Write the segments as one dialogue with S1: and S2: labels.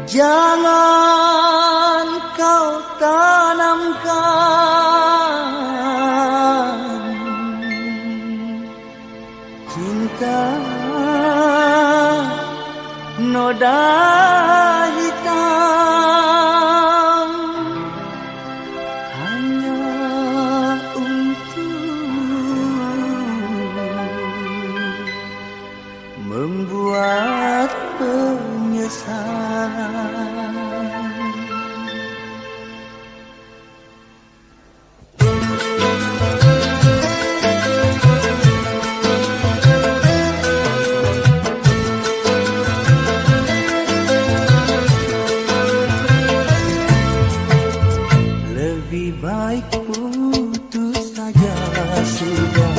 S1: Jangan kau tanamkan cinta noda hitam hanya untuk membuat penyesalan. Lebih baik putus saja sudah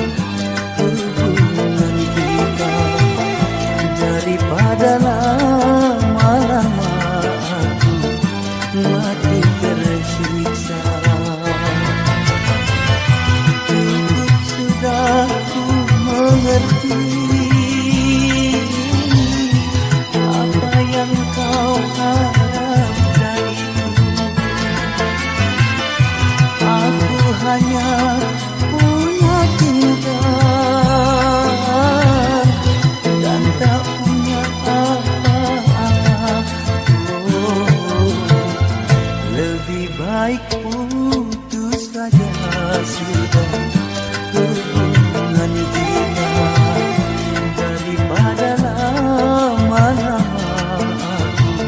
S1: hubungan kita daripada lama-lama aku mati tersiksa. Cukup sudah ku mengerti apa yang kau harap dariku. Aku hanya punya cinta dan tak punya apa-apa. Lebih baik putus saja sudah hubungan kita daripada lama-lama aku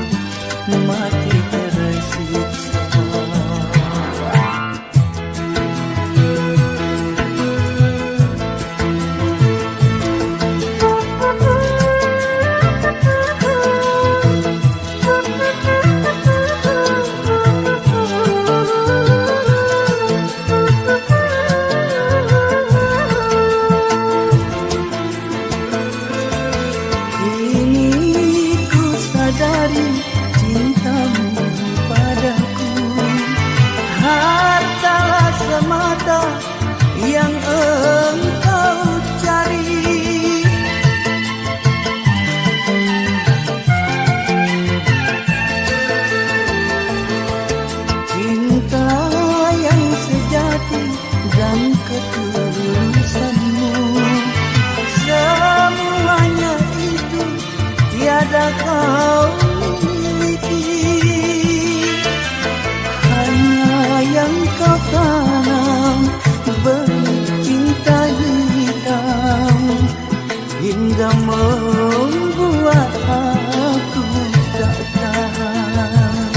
S1: mati tersiksa. Dari cintamu padaku hartalah semata yang engkau cari. Cinta yang sejati dan ketulusanmu, semuanya itu tiada kau miliki. Hanya yang kau tanam benih cinta hitam hingga membuat aku tak tahan.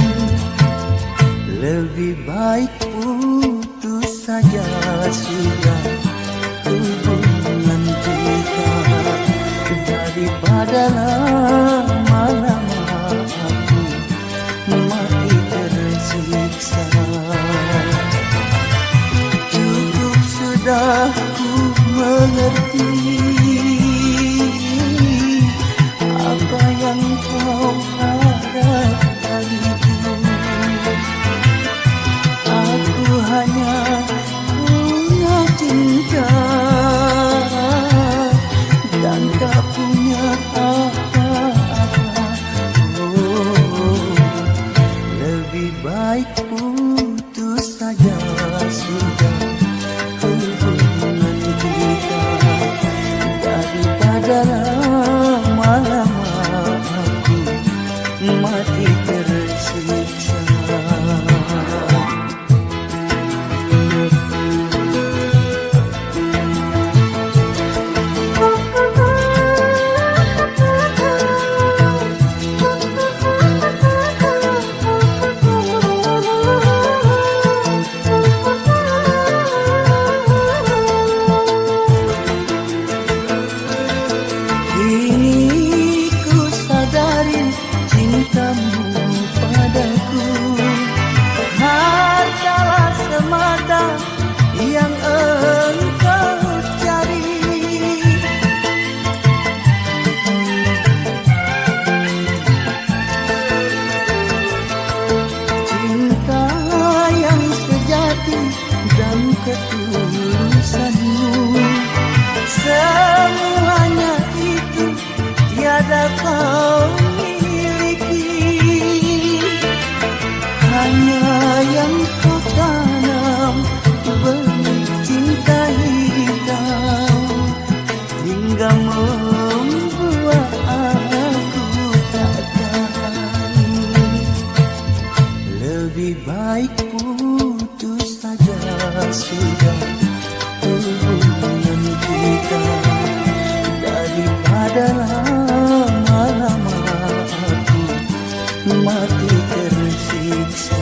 S1: Lebih baik putus saja sudah hubungan kita daripada lama-lama aku mati tersiksa. Cukup sudah ku mengerti apa yang kau harap dariku. Aku hanya punya cinta dan tak punya apa-apa. Lebih baik putus saja sudah hubungan kita daripada lama-lama aku mati tersiksa. kau miliki. mati tersiksa.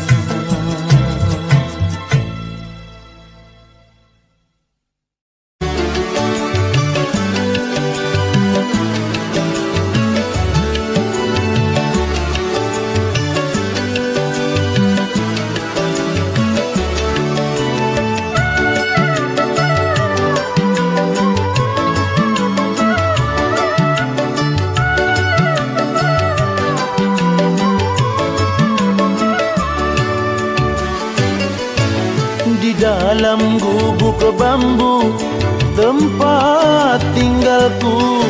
S1: Dalam gubuk bambu tempat tinggalku,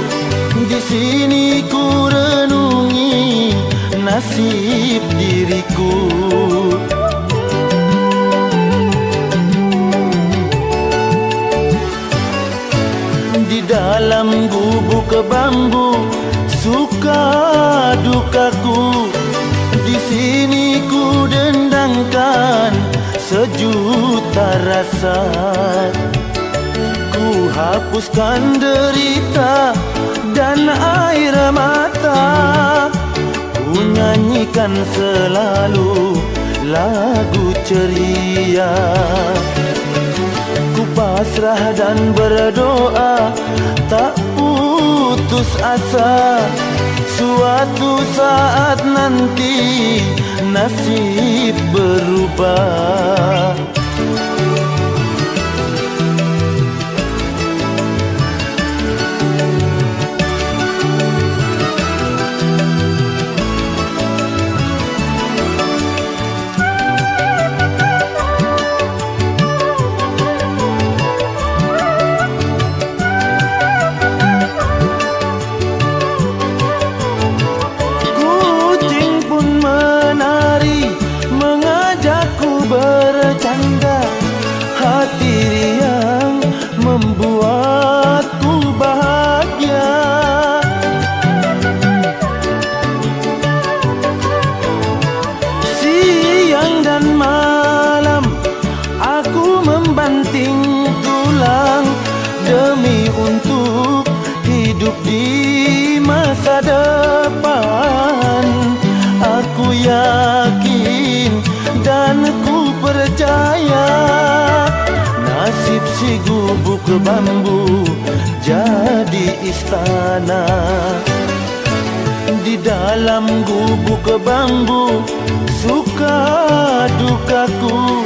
S1: di sini ku renungi nasib diriku. Di dalam gubuk bambu suka dukaku, di sini ku dendangkan sejuta rasa. Ku hapuskan derita dan air mata, ku nyanyikan selalu lagu ceria. Ku pasrah dan berdoa tak putus asa, suatu saat nanti nasib berubah. Bercanda, hati riang membuatku bahagia. Siang dan malam aku membanting tulang demi untuk hidup di masa depan. Aku yakin dan ku percaya nasib si gubuk bambu jadi istana. Di dalam gubuk bambu suka dukaku,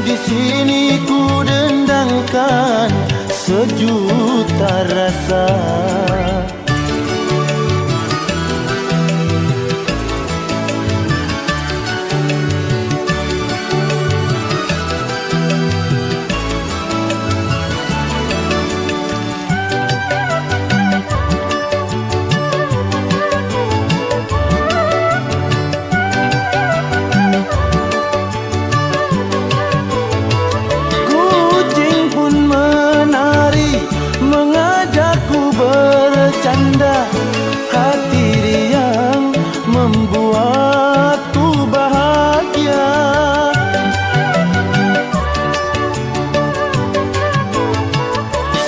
S1: di sini ku dendangkan sejuta rasa. Mengajakku bercanda, hati riang membuatku bahagia.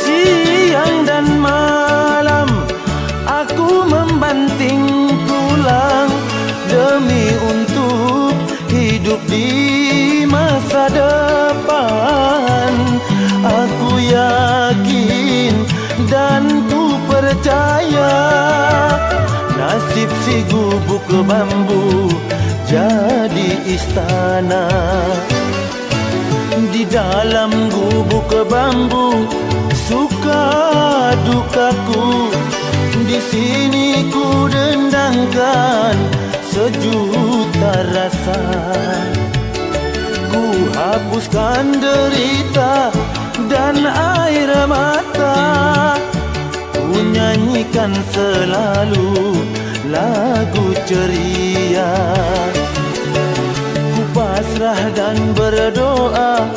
S1: Siang dan malam aku membanting tulang demi untuk hidup di masa depan. Aku yakin dan ku percaya nasib si gubuk bambu jadi istana. Di dalam gubuk bambu suka dukaku, di sini ku dendangkan sejuta rasa. Ku hapuskan derita dan air mata, ku nyanyikan selalu lagu ceria. Ku pasrah dan berdoa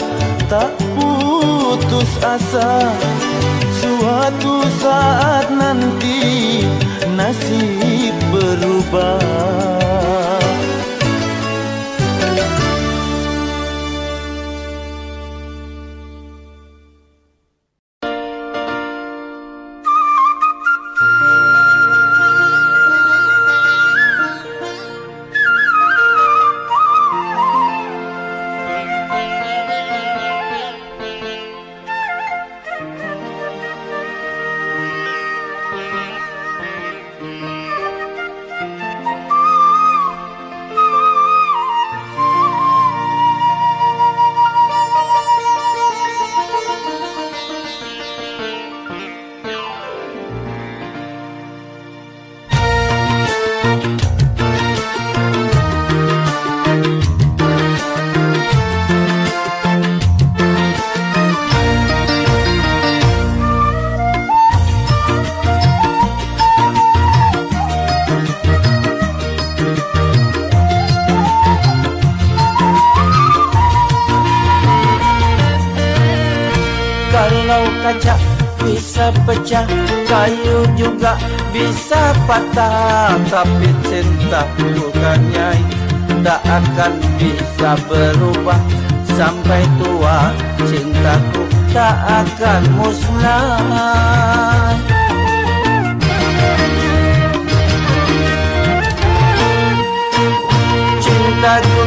S1: tak putus asa, suatu saat nanti nasib berubah. bisa pecah, kayu juga bisa patah, tapi cinta bukannya tak akan bisa berubah. Sampai tua cintaku tak akan musnah. Cintaku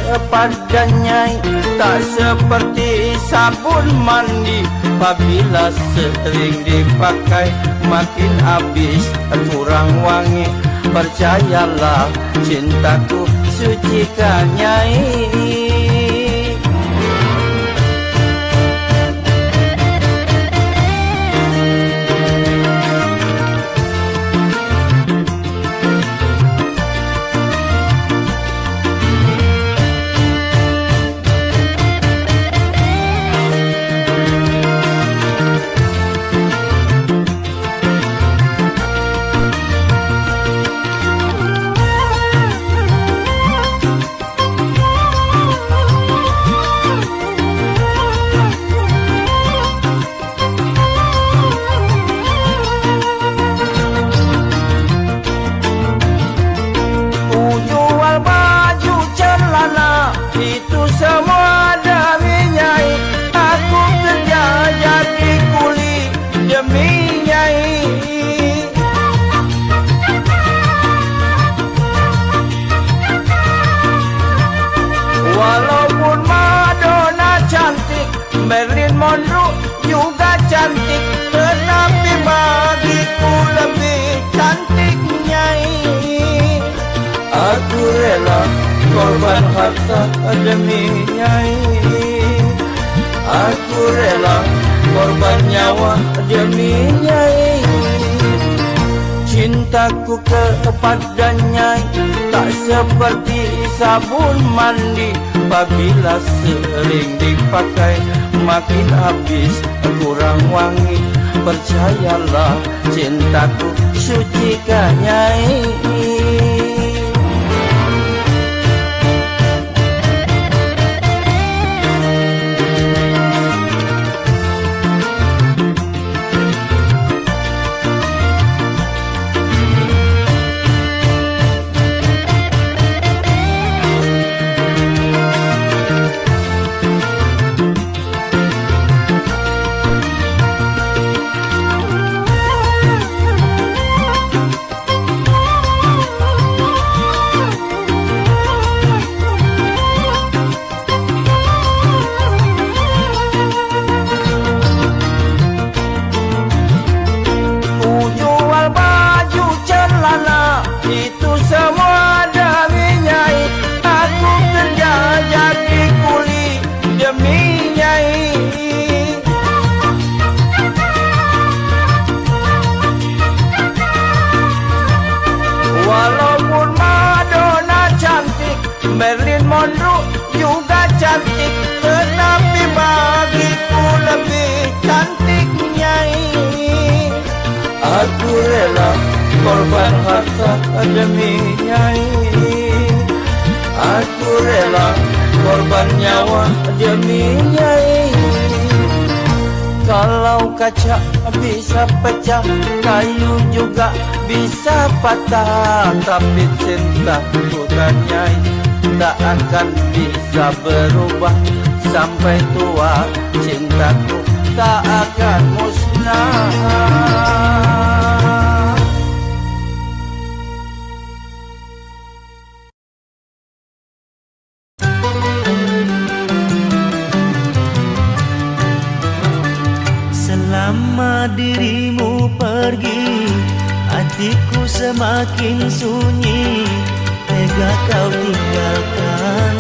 S1: kepadanya tak seperti sabun mandi, apabila sering dipakai makin habis kurang wangi. Percayalah cintaku sucikan Nyai. Itu semua demi Nyai, aku kerja jadi kuli demi Nyai. Walaupun Madonna cantik, Marilyn Monroe juga cantik, tetapi bagiku lebih cantik Nyai. Aku rela korban harta demi Nyai, aku rela korban nyawa demi Nyai. Cintaku kepada Nyai tak seperti sabun mandi, apabila sering dipakai makin habis kurang wangi. Percayalah cintaku sucikan Nyai. Itu semua demi Nyai, aku kerja jadi kuli demi Nyai. Walaupun Madonna cantik, Marilyn Monroe juga cantik, tetapi bagiku lebih cantik Nyai. Aku rela korban harta demi Nyai, aku rela korban nyawa demi Nyai. Kalau kaca bisa pecah, kayu juga bisa patah, tapi cinta bukan Nyai tak akan bisa berubah. Sampai tua cintaku tak akan musnah.
S2: Selama dirimu pergi, hatiku semakin sunyi. Tega kau tinggalkan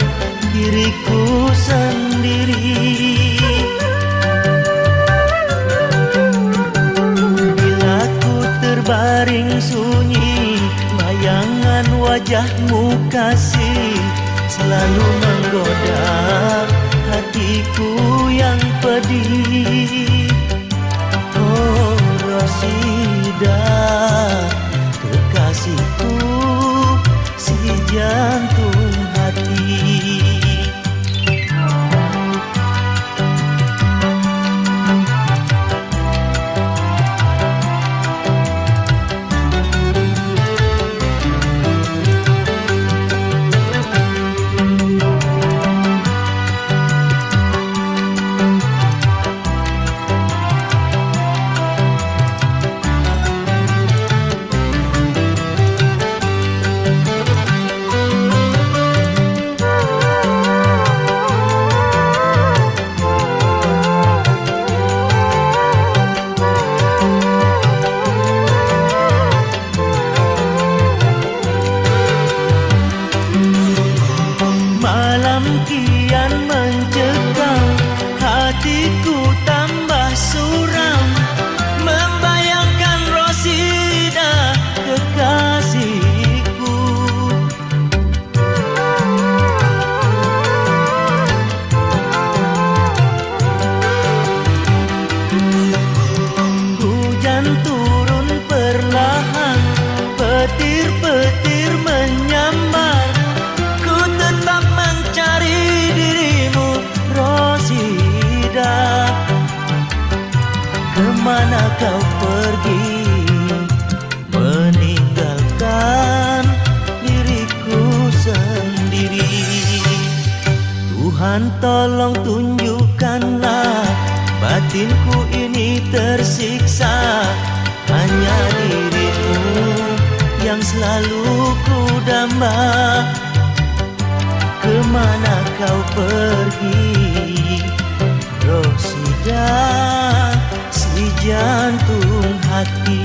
S2: diriku sendiri. Bila ku terbaring sunyi, bayangan wajahmu kasih selalu menggoda hatiku yang pedih. Oh Rosida, kekasihku, si jantung hati. sendiri. Tuhan tolong tunjukkanlah batinku ini tersiksa. Hanya dirimu yang selalu ku damba. Kemana kau pergi, Rosida, si jantung hati.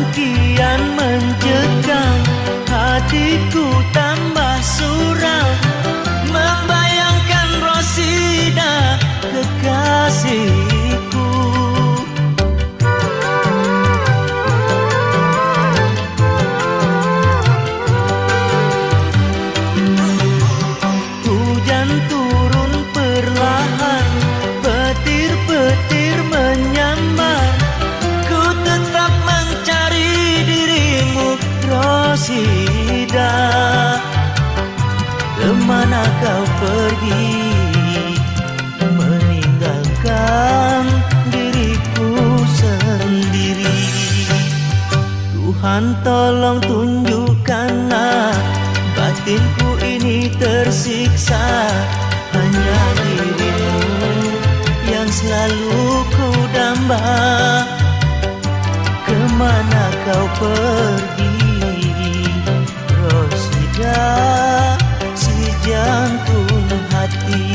S2: Kian mencekam, hatiku tambah suram, membayangkan Rosida kekasihku. Hujan turun perlahan, petir-petir menyambar. Ku tetap mencari dirimu, Rosida. Kemana kau pergi, meninggalkan diriku sendiri. Tuhan tolong tunjukkanlah batinku ini tersiksa. Hanya dirimu yang selalu ku damba. Kemana kau pergi, Rosida, si jantung hati.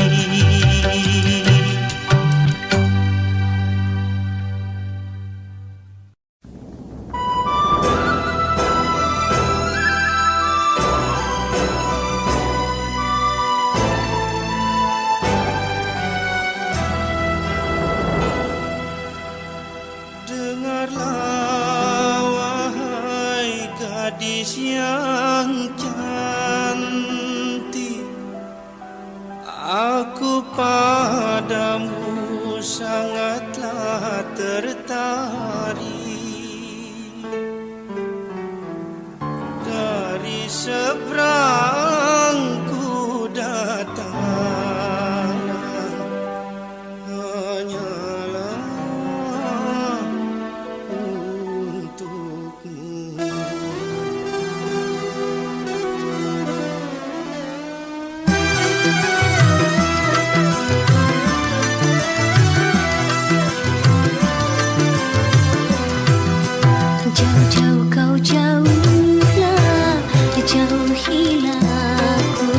S2: Gadis yang cantik, aku padamu sangatlah tertarik. Dari seberang ku datang, hanyalah untukmu.
S3: Jauh-jauh kau jauhlah, jauhilah aku.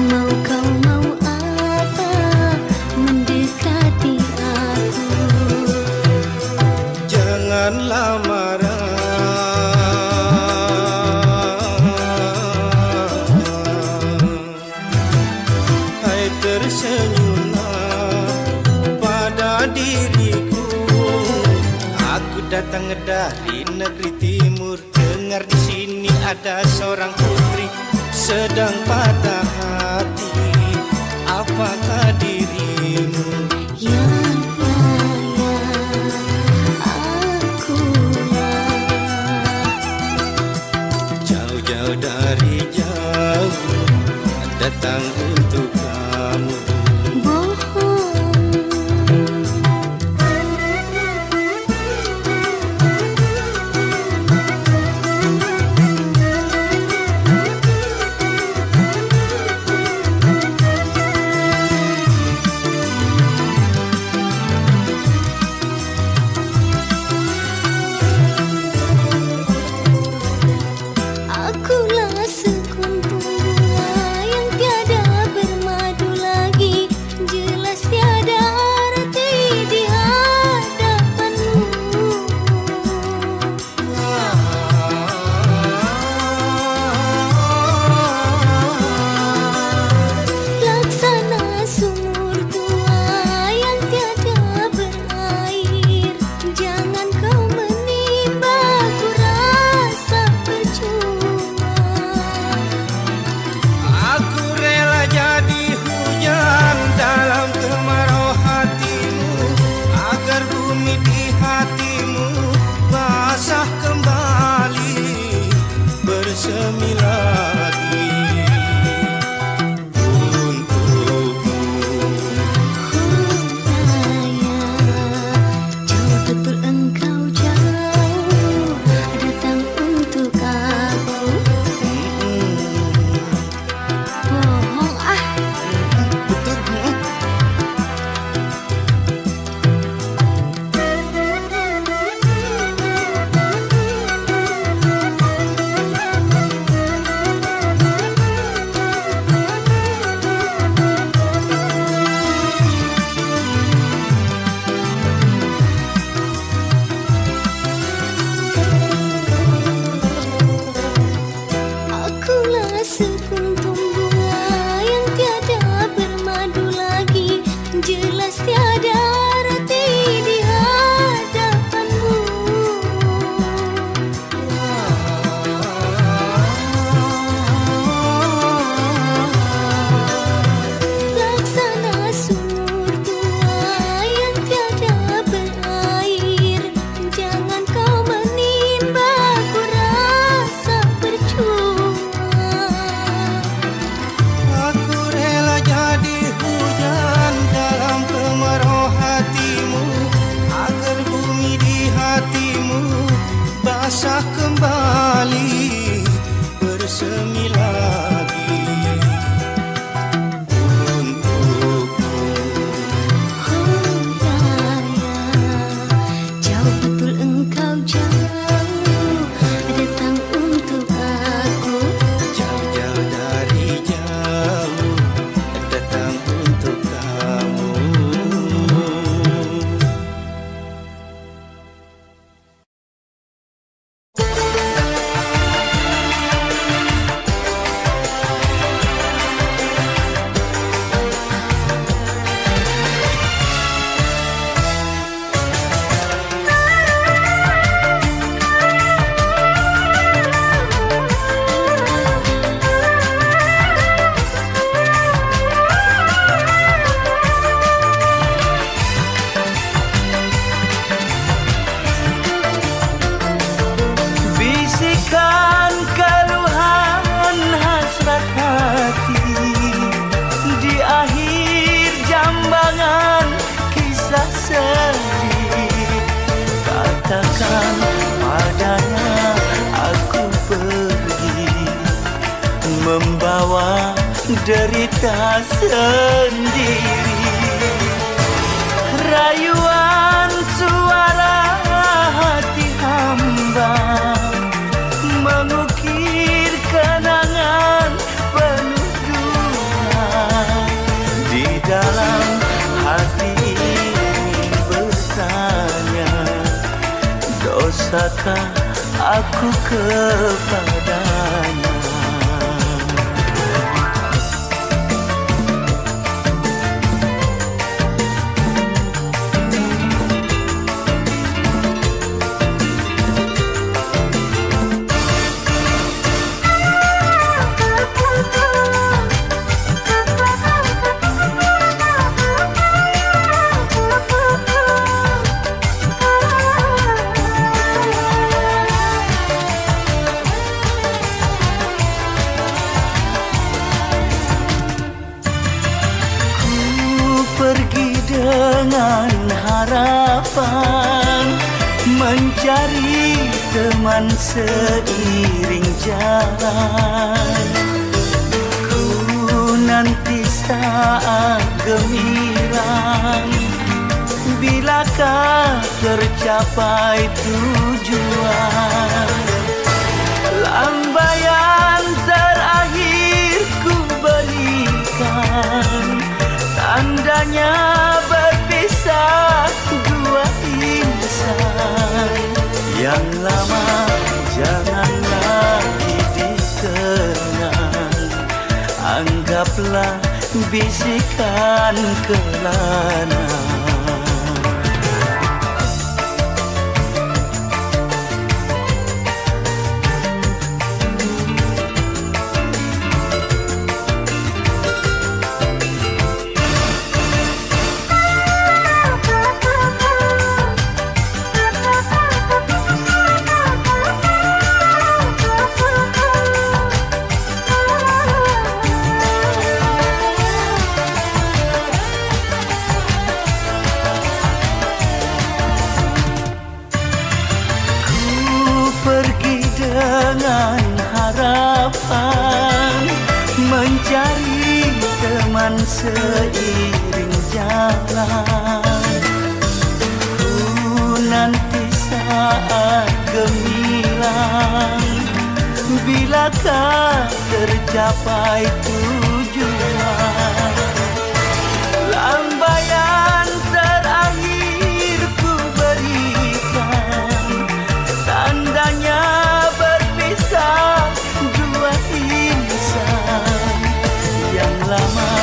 S3: Mau kau mau apa, mendekati aku.
S1: Janganlah marah, hai tersenyumlah pada diriku. Aku datang dari negeri timur, dengar di sini ada seorang putri sedang patah hati. Apakah dirimu?
S3: Ya, akulah.
S1: Jauh-jauh dari jauh datang untuk kamu.
S3: Akulah sekuntum bunga yang tiada
S1: membawa derita sendiri. Rayuan suara hati hamba mengukir kenangan penuh duka. Di dalam hati ini bertanya, dosakah aku kepadanya? Pergi dengan harapan mencari teman seiring jalan. Ku nanti saat gemilang, bilakah tercapai tujuan. Lambaian terakhir ku berikan, tandanya berpisah dua insan. Yang lama jangan lagi dikenang, anggaplah bisikan kelana. Dengan harapan mencari teman seiring jalan. Ku nanti saat gemilang, bilakah tercapai tujuan. Lambaian terakhir ku berikan, tandanya dua insan. Yang lama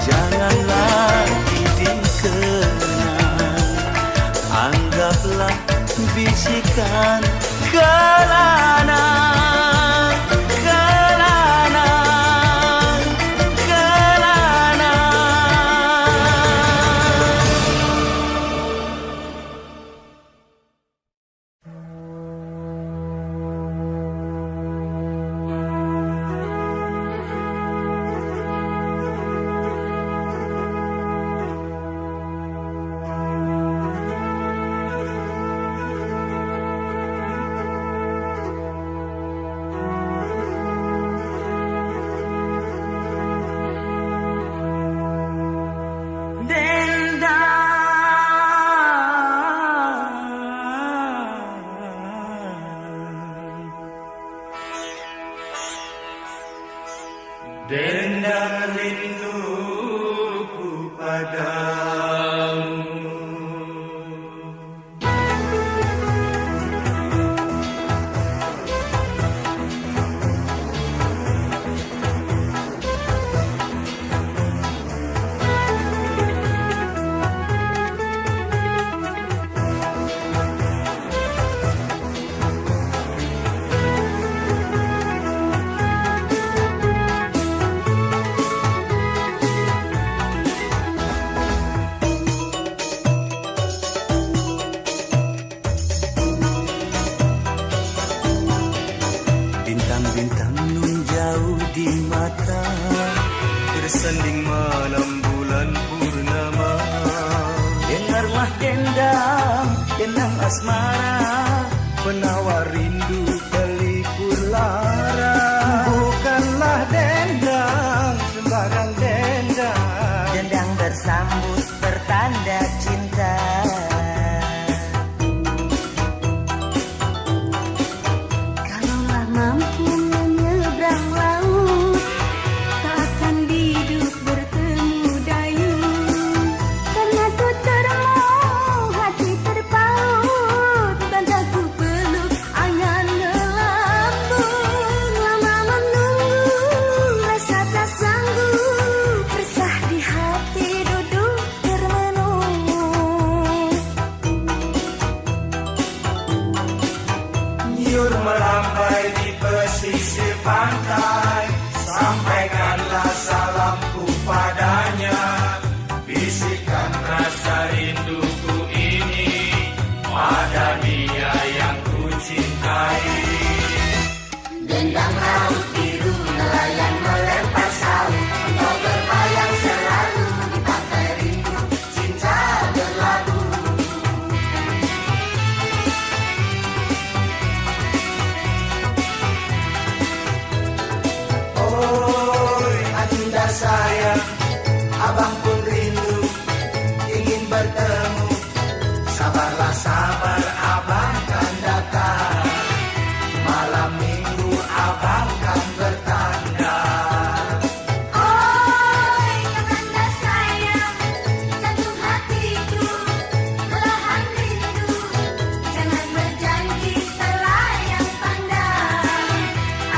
S1: jangan lagi dikenang, anggaplah bisikan kelana. Kelana, kelana. Dendang rinduku padamu. Bintang-bintang nun jauh di mata, bersanding malam bulan purnama. Dengarlah dendang, dendang asmara, penawar rindu pelipur lara. Bukanlah dendang
S4: abang pun rindu ingin bertemu. Sabarlah sabar, abang kan datang. Malam minggu abang kan bertanda.
S3: Oi, kakanda sayang, jantung hatiku belahan rindu. Jangan berjanji selayang pandang,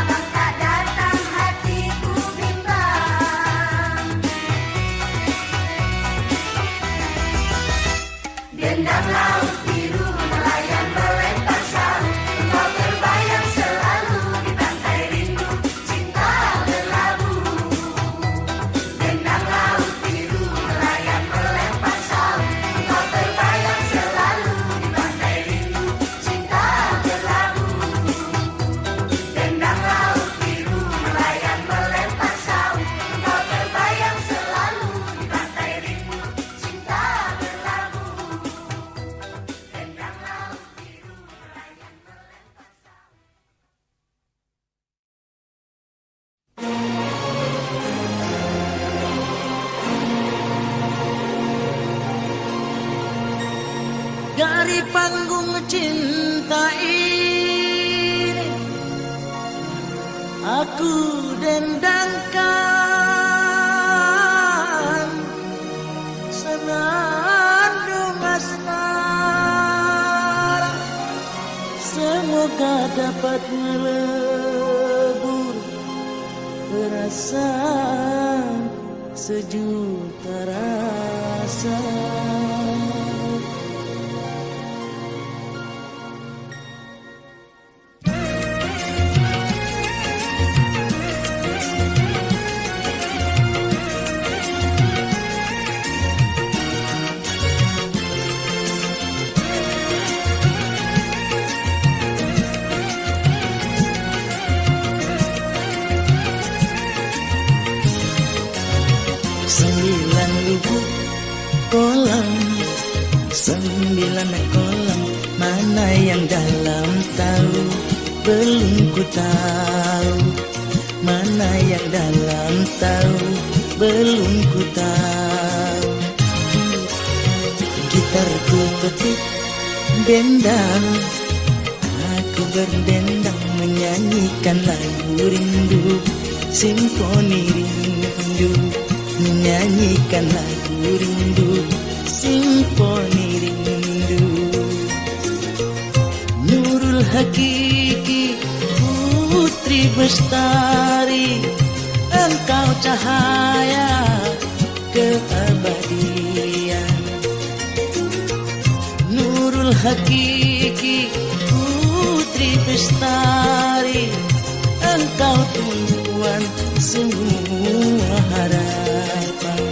S3: abang tak datang hatiku bimbang. Dendang laut biru nelayan melempar sarung, engkau terbayang selalu di pantai rindu, cinta berlabuh. Dendang laut biru nelayan melempar sarung, engkau terbayang selalu di pantai rindu, cinta berlabuh. Dendang laut biru nelayan melempar sarung, engkau terbayang selalu di pantai rindu, cinta berlabuh. Dendang laut biru nelayan melempar sarung.
S1: Dari panggung cinta ini aku dendangkan senandung asmara, semoga dapat melebur perasaan sejuta rasa. Sembilan lubuk kolam, 9 kolam, mana yang dalam tahu, belum ku tahu. Mana yang dalam tahu, belum ku tahu. Gitarku petik dendang, aku berdendang menyanyikan lagu rindu, simfoni rindu. Menyanyikan lagu rindu, simfoni rindu. Nurul hakiki, putri bestari, engkau cahaya keabadian. Nurul hakiki, putri bestari, engkau tumpuan semua harapan.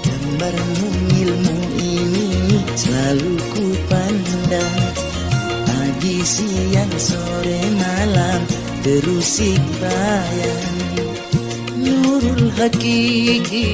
S1: Gambarmu ilmu ini selalu ku pandang, pagi siang sore malam terusik bayang. Nurul hakiki,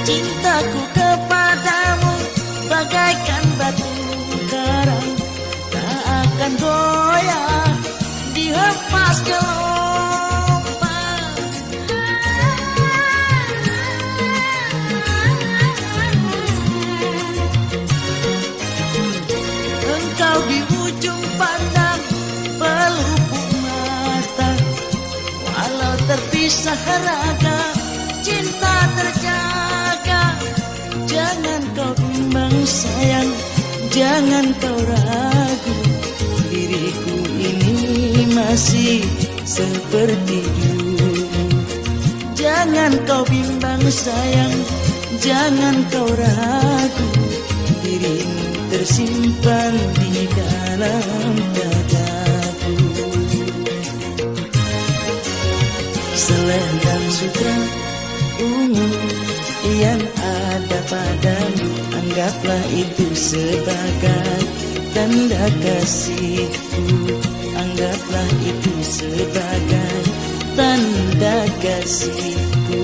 S1: cintaku kepadamu bagaikan batu karang, tak akan goyah dihempas gelombang. Engkau di ujung pandang pelupuk mata, walau terpisah raga, cinta terjaga. Jangan kau bimbang sayang, jangan kau ragu, diriku ini masih seperti dulu. Jangan kau bimbang sayang, jangan kau ragu, dirimu tersimpan di dalam dadaku. Selendang sutra ungu yang ada padamu, anggaplah itu sebagai tanda kasihku. Anggaplah itu sebagai tanda kasihku.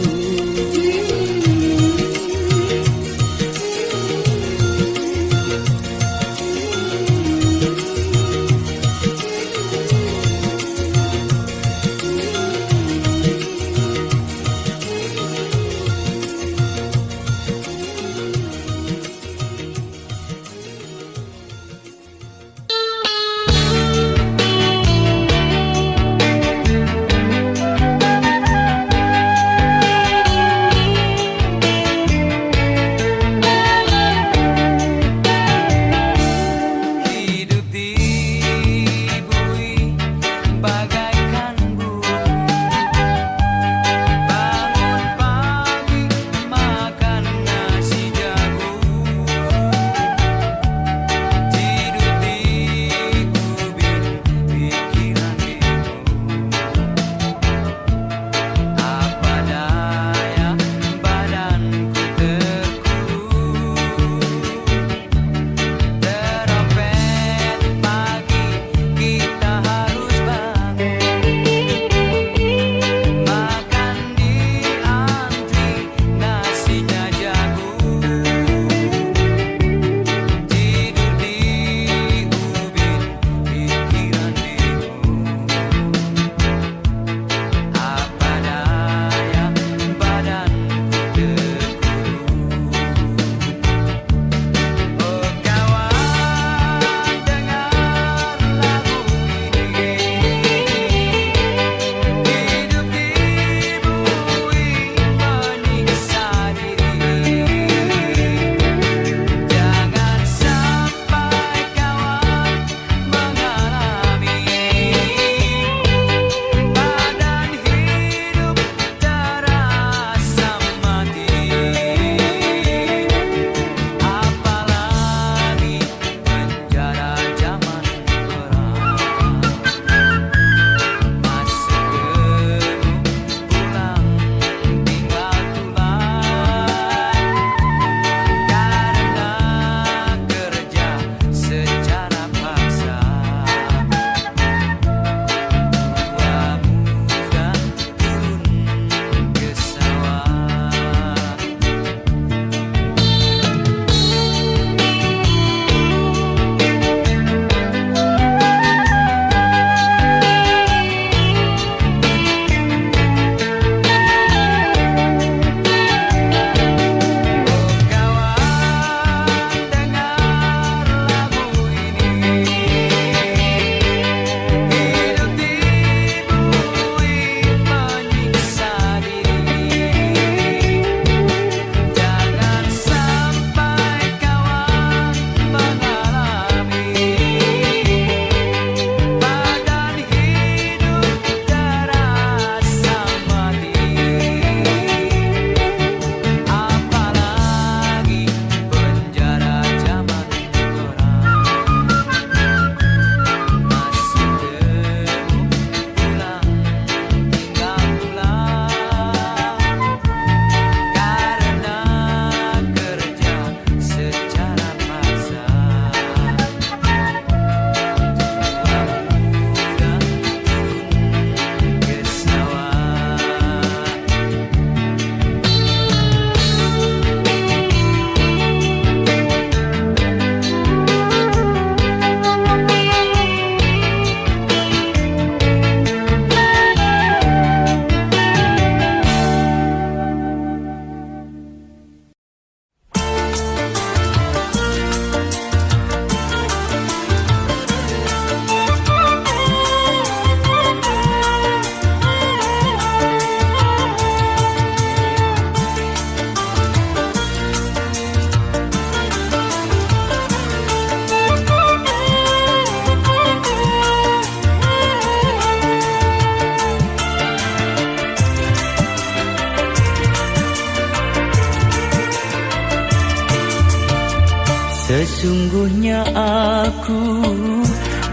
S1: Sesungguhnya aku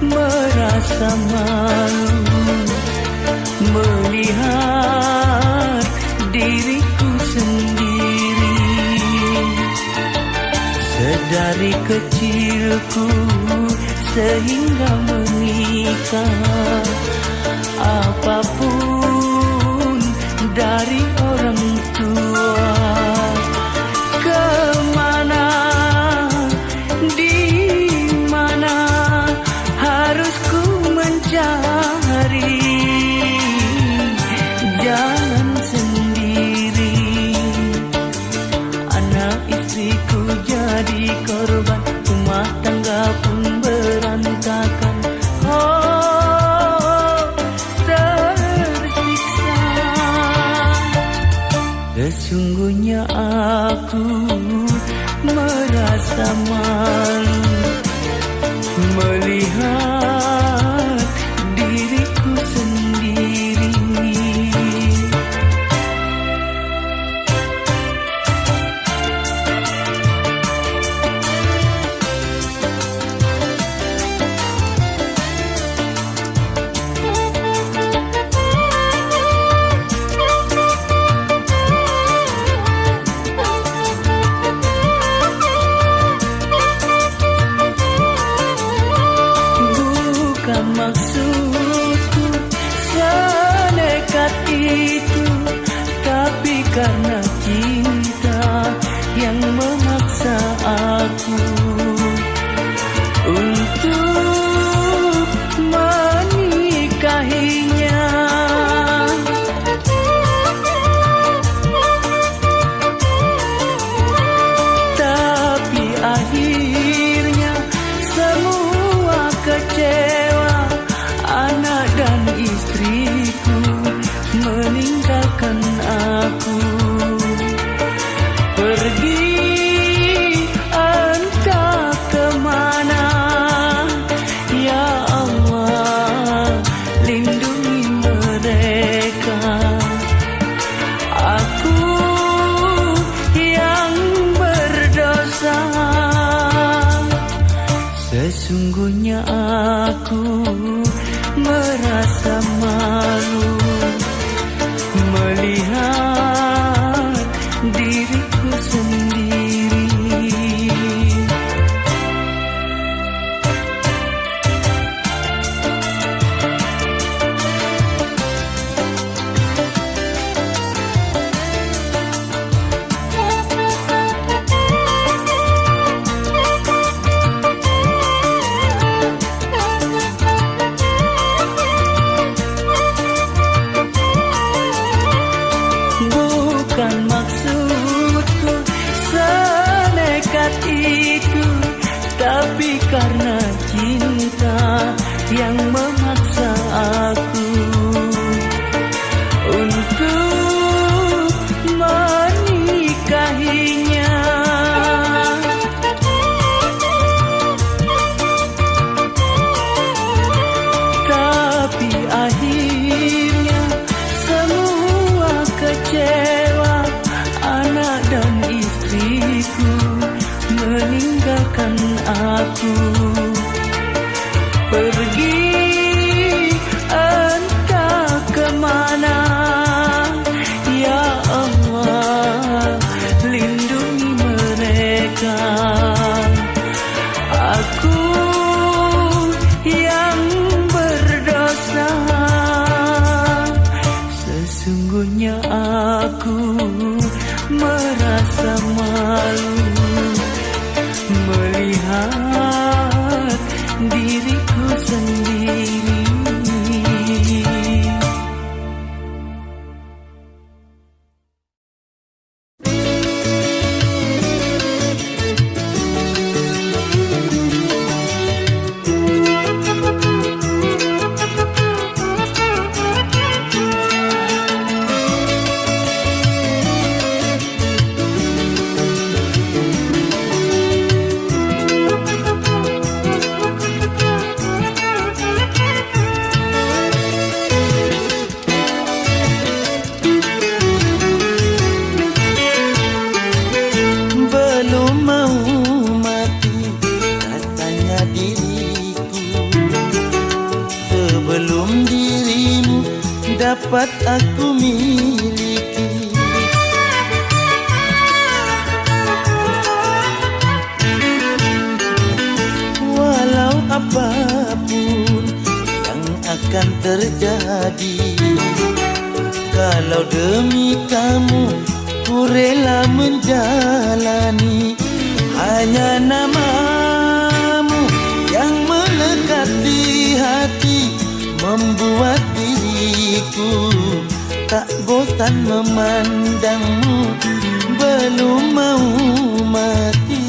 S1: merasa malu melihat diriku sendiri. Sedari kecilku sehingga menikah, apapun dari orang tua, kemana, di mana harus ku mencari jalan sendiri. Anak istriku jadi korban, rumah tangga pun berantakan. Oh, tersiksa. Sesungguhnya aku merasa malu melihat diriku sendiri. Bukan maksudku senekat itu, tapi karena cinta yang memaksa aku untuk menikahinya. Tapi akhirnya semua kecewa, anak dan istriku meninggalkan aku. Pergi entah kemana, ya Allah lindungi mereka. Aku yang berdosa, sesungguhnya aku merasa malu melihat diriku sendiri. Bukan maksudku senekat itu, tapi karena cinta yang memaksa aku untuk menikahinya. Tapi akhirnya semua kecewa, anak dan istriku meninggalkan aku. Pergi entah kemana, ya Allah lindungi mereka. Aku yang berdosa, sesungguhnya aku merasa malu melihat diriku sendiri. dapat aku miliki. Walau apapun yang akan terjadi, kalau demi kamu ku rela menjalani. Hanya namamu yang melekat di hati, membuat diriku tak bosan memandangmu, belum mau mati.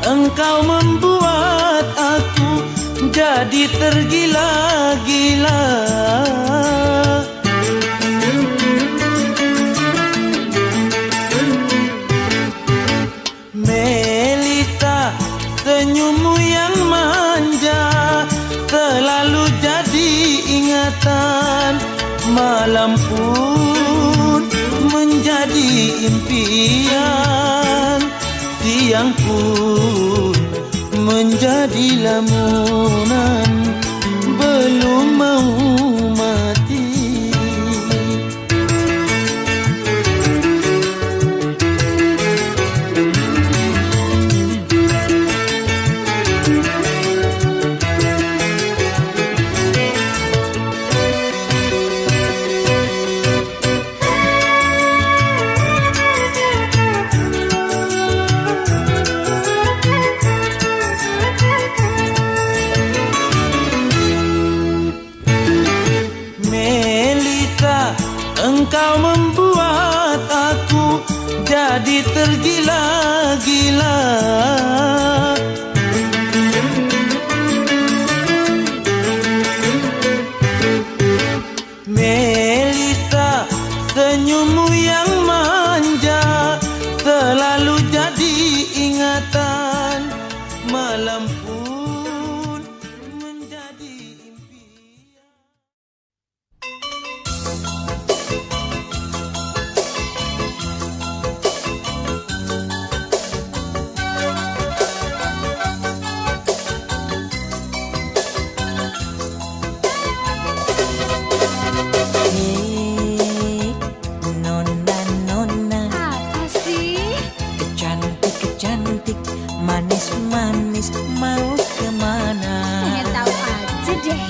S1: Engkau membuat aku jadi tergila-gila. Melita, senyummu yang manja selalu jadi ingatan. Malam pun menjadi impian, siang pun menjadi lamunan, belum mau mati. Engkau membuat aku jadi tergila-gila. Melita, senyummu yang manja selalu jadi ingatan. Malam pun menjadi impian.
S5: Manis mau kemana?
S3: Pengen tahu aja deh.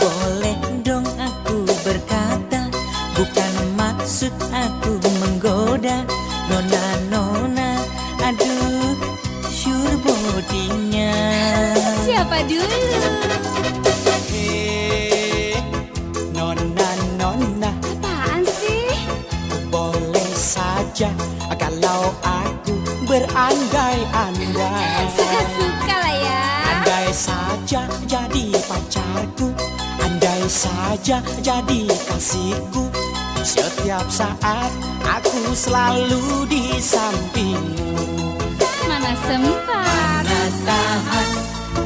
S5: Boleh dong aku berkata, bukan maksud aku menggoda. Nona, aduh, sure bodinya.
S3: Siapa dulu?
S5: Nona,
S3: Apaan sih?
S5: boleh saja kalau aku berandai-andai.
S3: Suka-suka lah ya.
S5: Andai saja jadi pacarku, andai saja jadi kasihku. Setiap saat aku selalu di sampingmu.
S3: Mana sempat.
S5: Mana tahan,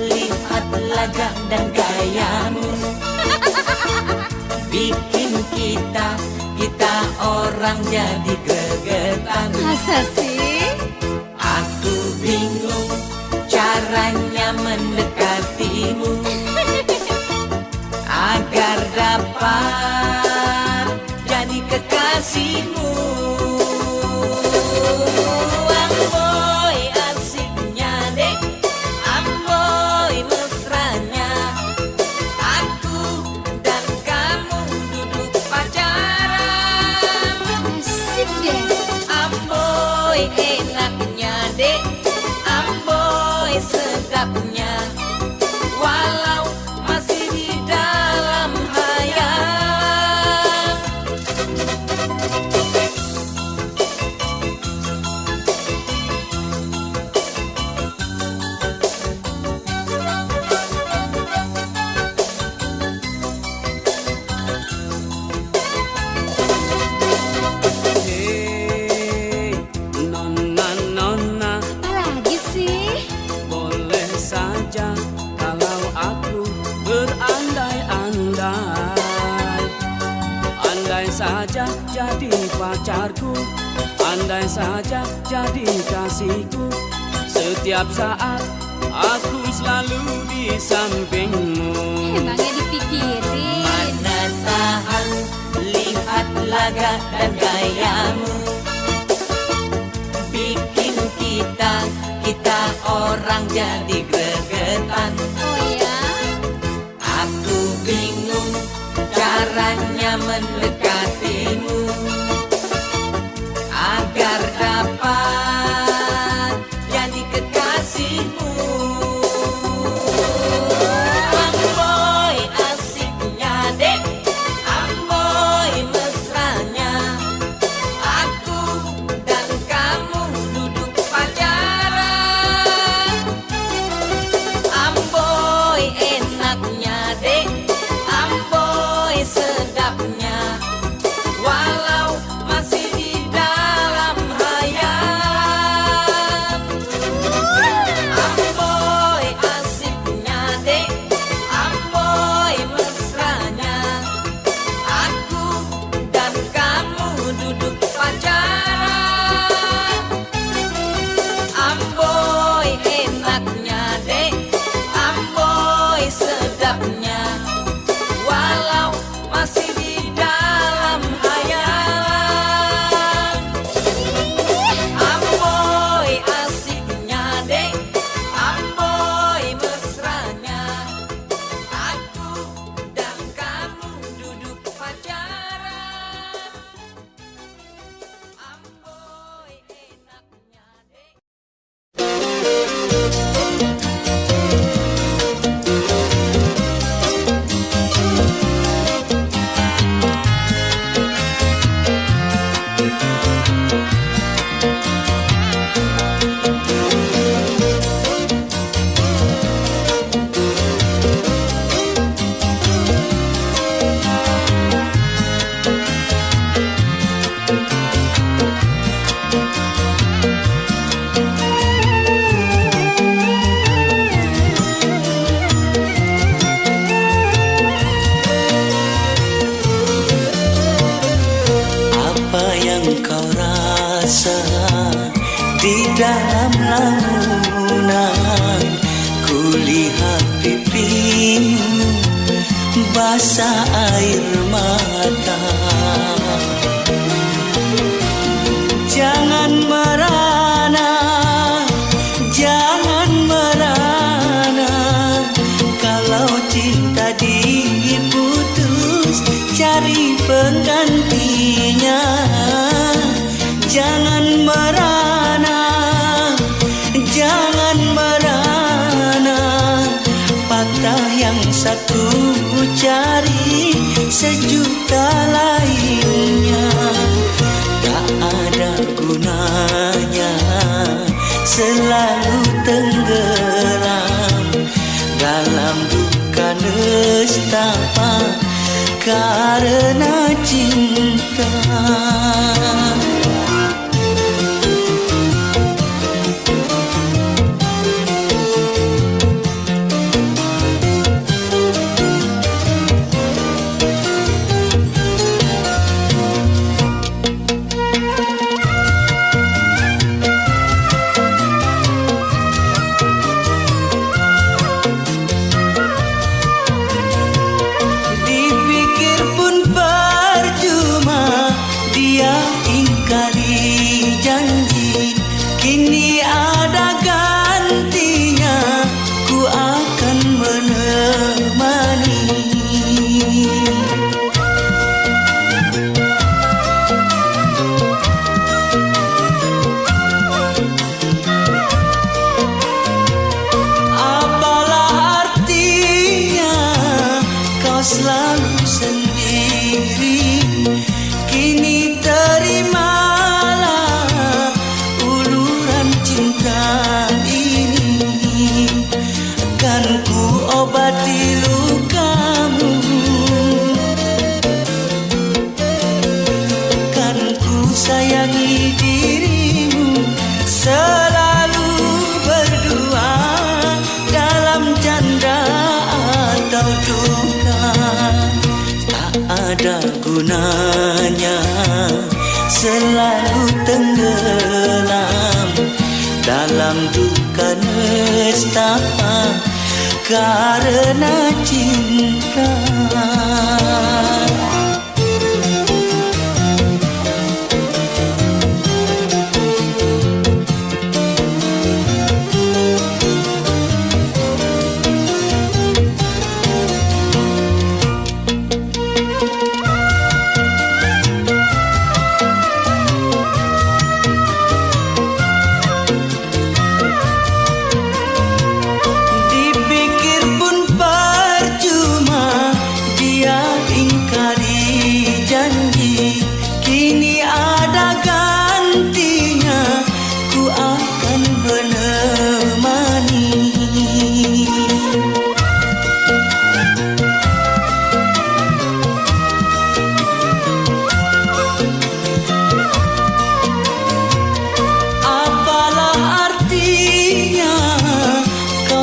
S5: lihat lagak dan gayamu. Bikin kita orang jadi gregetan.
S3: Masa sih?
S5: Aku bingung caranya mendekatimu agar dapat jadi kekasihmu. Amboy asiknya dek, amboy mesranya. Aku dan kamu duduk pacaran.
S3: Asik deh.
S5: Amboy enaknya dek, amboy sedapnya. Walau masih di dalam hayal.
S6: Andai saja jadi pacarku, andai saja jadi kasihku, setiap saat aku selalu di sampingmu.
S3: Emangnya dipikirin.
S5: Mana tahan, lihat laga dan gayamu, bikin kita orang jadi gregetan.
S3: Oh ya?
S5: Aku bingung caranya mendekatimu agar dapat jadi kekasihmu. Amboy asiknya dek, amboy mesranya, aku dan kamu duduk pacaran. Amboy enaknya dek, amboy sedapnya, walau masih di dalam hayal. Amboy asiknya dek, amboy mesranya, aku dan kamu duduk pacaran. Amboy enaknya dek, amboy sedapnya, walau masih di dalam hayalan. Amboy asiknya dek, amboy mesranya, aku dan kamu duduk pacaran. Amboy enaknya dek.
S2: Apa yang kau rasa di dalam lamunan? Kulihat pipimu basah air mata. Jangan merana, jangan merana, kalau cinta diputus cari penggantinya. Jangan merana, jangan merana, patah yang satu cari sejuta lainnya. Tak ada gunanya selalu tenggelam dalam duka nestapa karena cinta. Dipikir pun percuma, dia ada gunanya selalu tenggelam dalam duka nestapa karena cinta.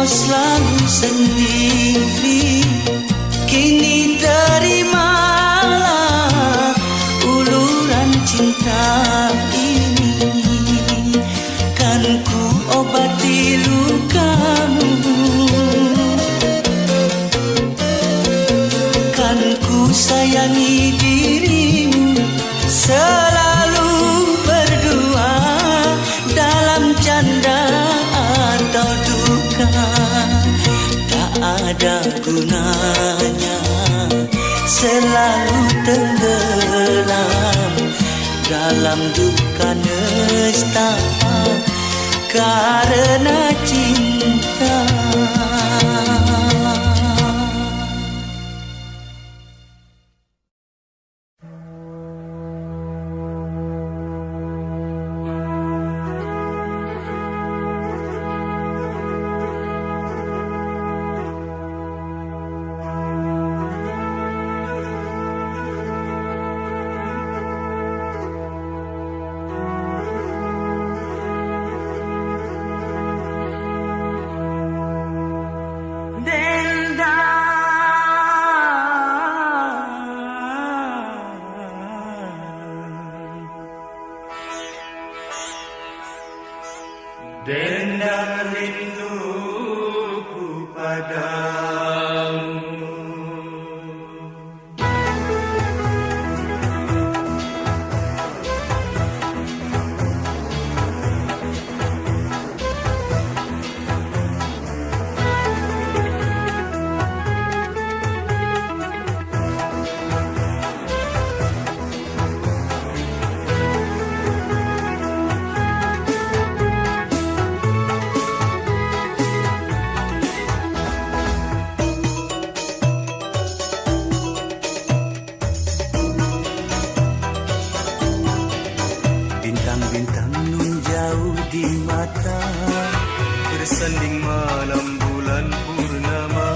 S2: Selalu sendiri, kini terimalah uluran cinta ini. Kan ku obati lukamu, kan ku sayangi dirimu, selalu berdua dalam canda atau duka. Tak ada gunanya selalu tenggelam dalam duka nestapa karena cinta.
S4: Dendam rinduku padamu.
S2: Bintang-bintang nun jauh di mata,
S4: Bersanding malam bulan purnama.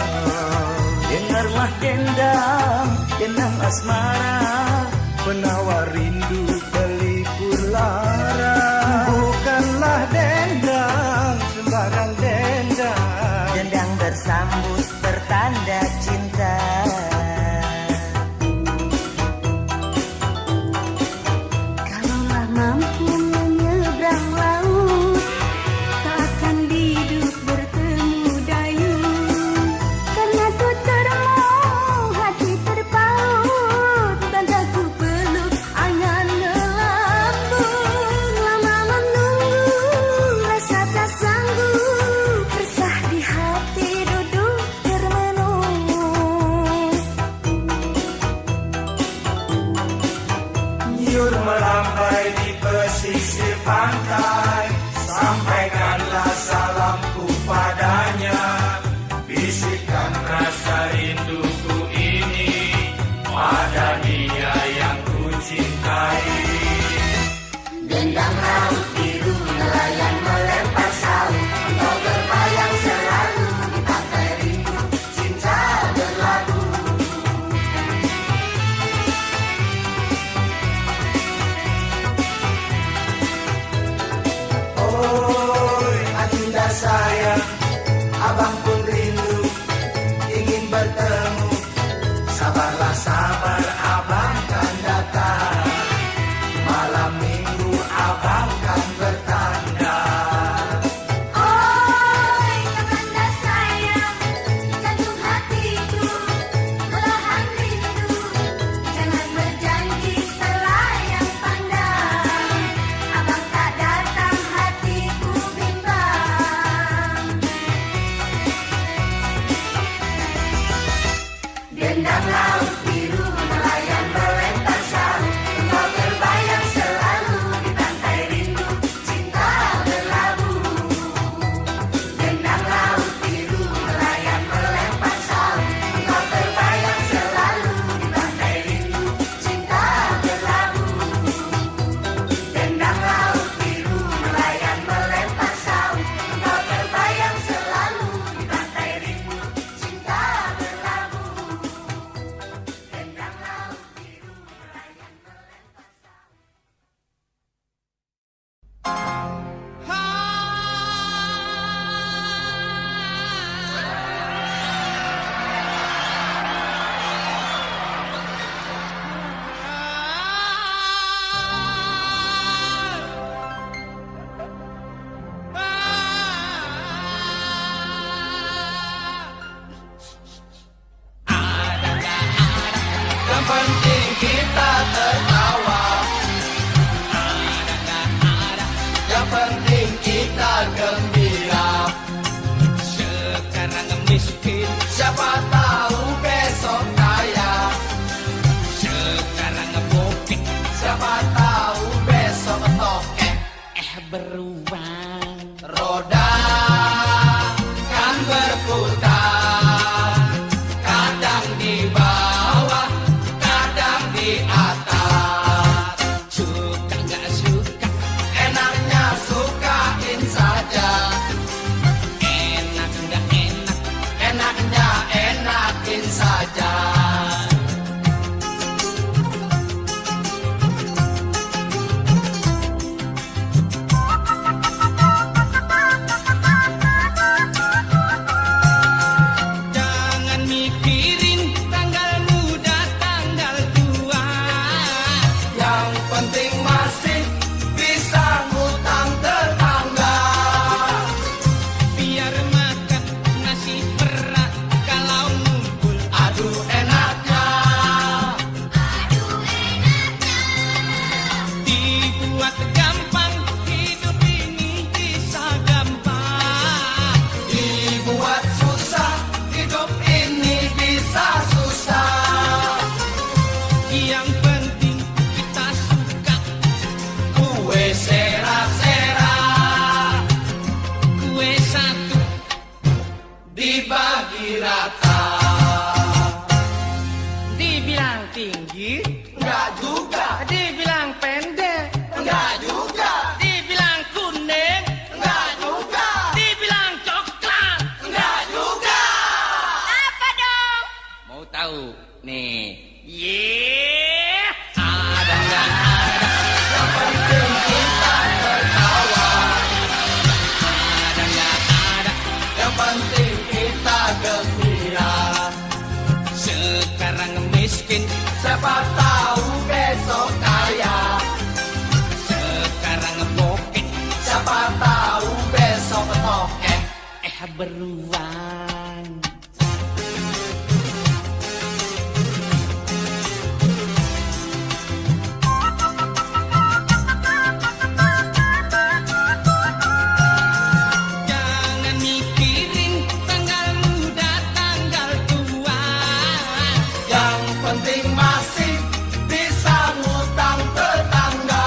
S2: dengarlah dendam, dendam asmara,
S4: Penawar rindu pelipur lara. Bukanlah dendam, sembarang dendam.
S2: dendam bersambut bertanda cinta.
S3: Kalaulah mampu menyeberang laut, tak akan hidup bertemu dayung. Karena tuturmu hati terpaut, dan aku peluk angan melambung. Lama menunggu rasa tak sanggup, resah di hati duduk termenung.
S4: Nyur melambai di pesisir pantai. Sampaikanlah salamku padanya. Bisikan rasa rinduku ini pada dia yang ku cintai.
S3: Dendam laut biru nelayan melempar saut, engkau terbayang selalu di pantai rindu, cinta berlabuh.
S6: beruang.
S4: Roda kan berputar, kadang di bawah, kadang di atas.
S6: Suka nggak suka,
S4: Enaknya sukain saja,
S6: enak nggak enak,
S4: enaknya enakin saja.
S6: jangan mikirin tanggal muda tanggal tua.
S4: Yang penting masih bisa ngutang tetangga.
S6: Biar makan nasi perak kalau ngumpul.
S4: Aduh enaknya,
S6: Dibuat gampang, hidup ini bisa gampang.
S4: dibuat susah, hidup ini bisa susah.
S6: Yang penting kita suka.
S4: Kue sera-sera,
S6: Kue satu
S4: dibagi rata.
S6: dibilang tinggi,
S4: Enggak juga,
S6: dibilang pendek,
S4: enggak juga,
S6: dibilang kuning,
S4: enggak juga,
S6: dibilang coklat.
S4: enggak juga.
S5: Apa dong?
S6: Mau tahu? Nih. Ada nggak ada?
S4: Yang penting kita tertawa,
S6: Ada nggak ada?
S4: yang penting kita gembira.
S6: Sekarang miskin,
S4: Siapa tahu besok kaya,
S6: sekarang bokeh,
S4: siapa tahu besok tokek.
S6: beruang. Jangan mikirin tanggal muda tanggal tua.
S4: Yang penting masih bisa ngutang tetangga.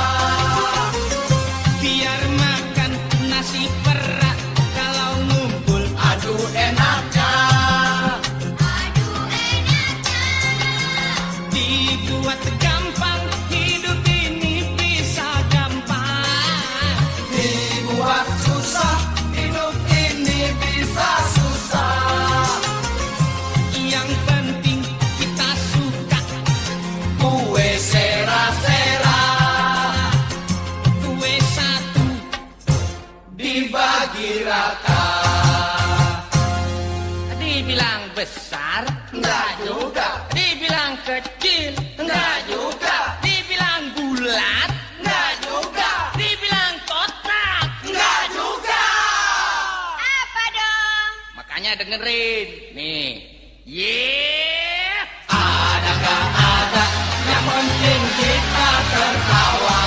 S6: Biar makan nasi perak kalau ngumpul.
S4: Aduh enaknya,
S6: Dibuat gampang, hidup ini bisa gampang.
S4: dibuat susah, hidup ini bisa susah.
S6: Yang penting kita suka.
S4: Kue sera-sera,
S6: Kue satu
S4: dibagi rata.
S6: dibilang besar,
S4: Enggak juga,
S6: dibilang kecil,
S4: enggak juga,
S6: dibilang bulat,
S4: enggak juga,
S5: Dibilang kotak.
S4: enggak juga.
S5: Apa dong?
S6: makanya dengerin nih.
S4: Ada gak ada, yang penting kita tertawa.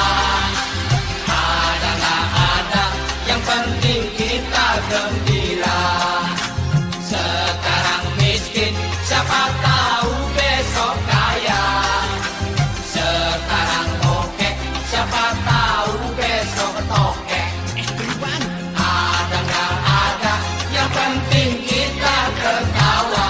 S4: Ada gak ada, yang penting kita gembira. Sekarang miskin, siapa tahu besok kaya. Sekarang bokeh, siapa tahu besok tokek.
S6: Beruang.
S4: Ada gak ada, yang penting kita tertawa.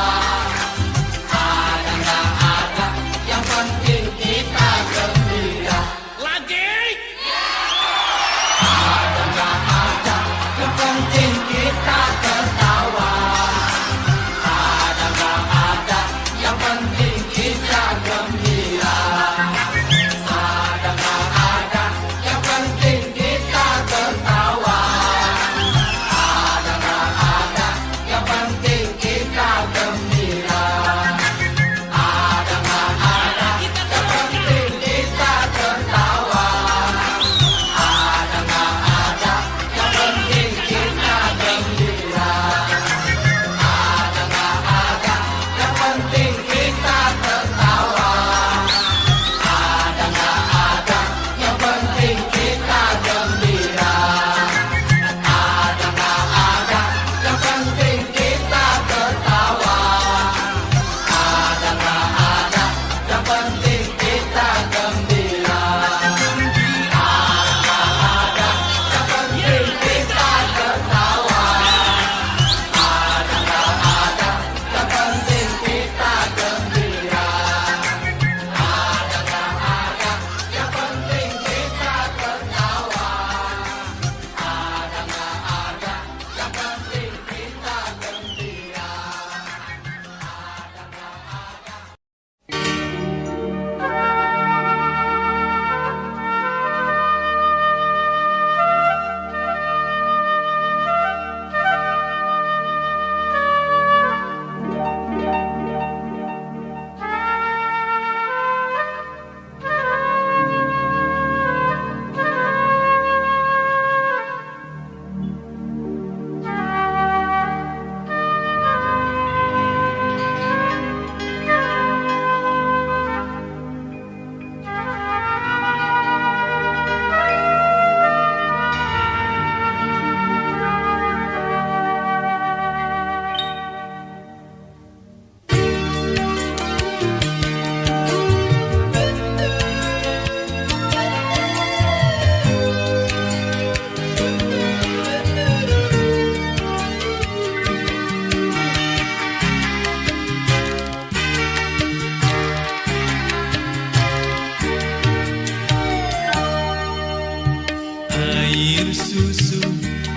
S7: Air susu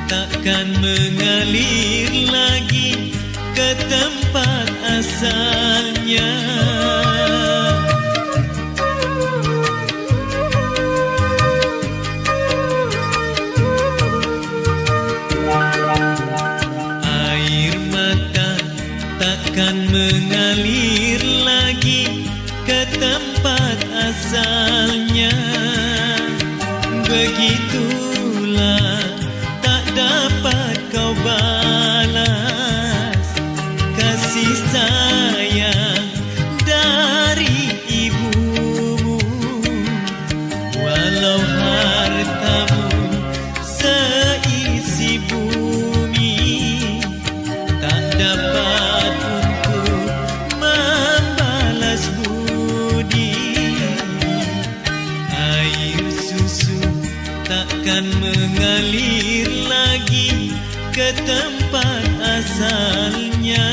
S7: takkan mengalir lagi ke tempat asalnya. Air mata takkan mengalir lagi ke tempat asalnya. Begitulah tak dapat kau balas kasih sayang dari ibumu. Walau hartamu seisi bumi, tak dapat untuk membalas budi. Air susu takkan mengalir lagi ke tempat asalnya.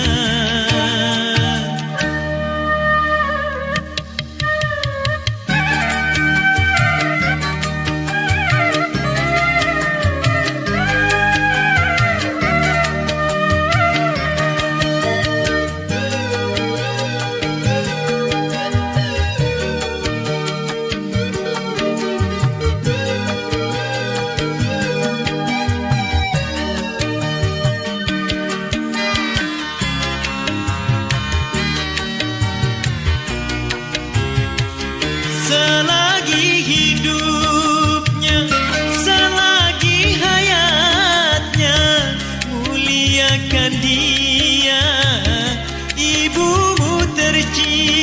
S7: Selagi hidupnya, selagi hayatnya, muliakan dia, ibumu tercinta.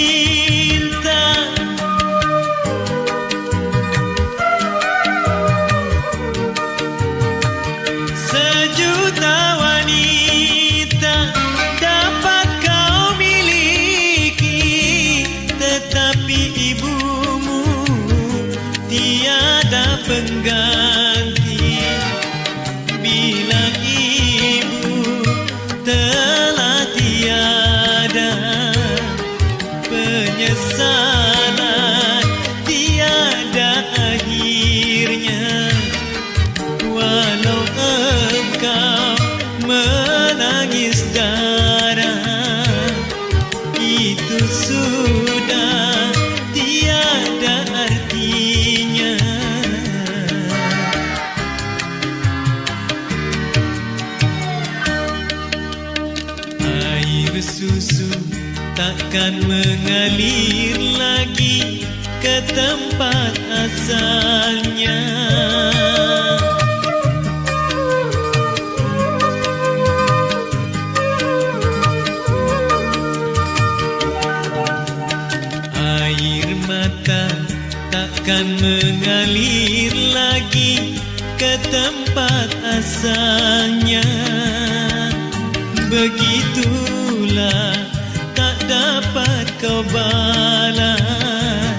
S7: Sejuta wanita dapat kau miliki, tetapi ibu tiada pengganti. Bila ibu telah tiada, penyesalan tiada akhirnya. Walau engkau menangis darah, itu sudah tiada artinya. Air susu takkan mengalir lagi ke tempat asalnya. Air mata takkan mengalir lagi ke tempat asalnya. Begitulah tak dapat kau balas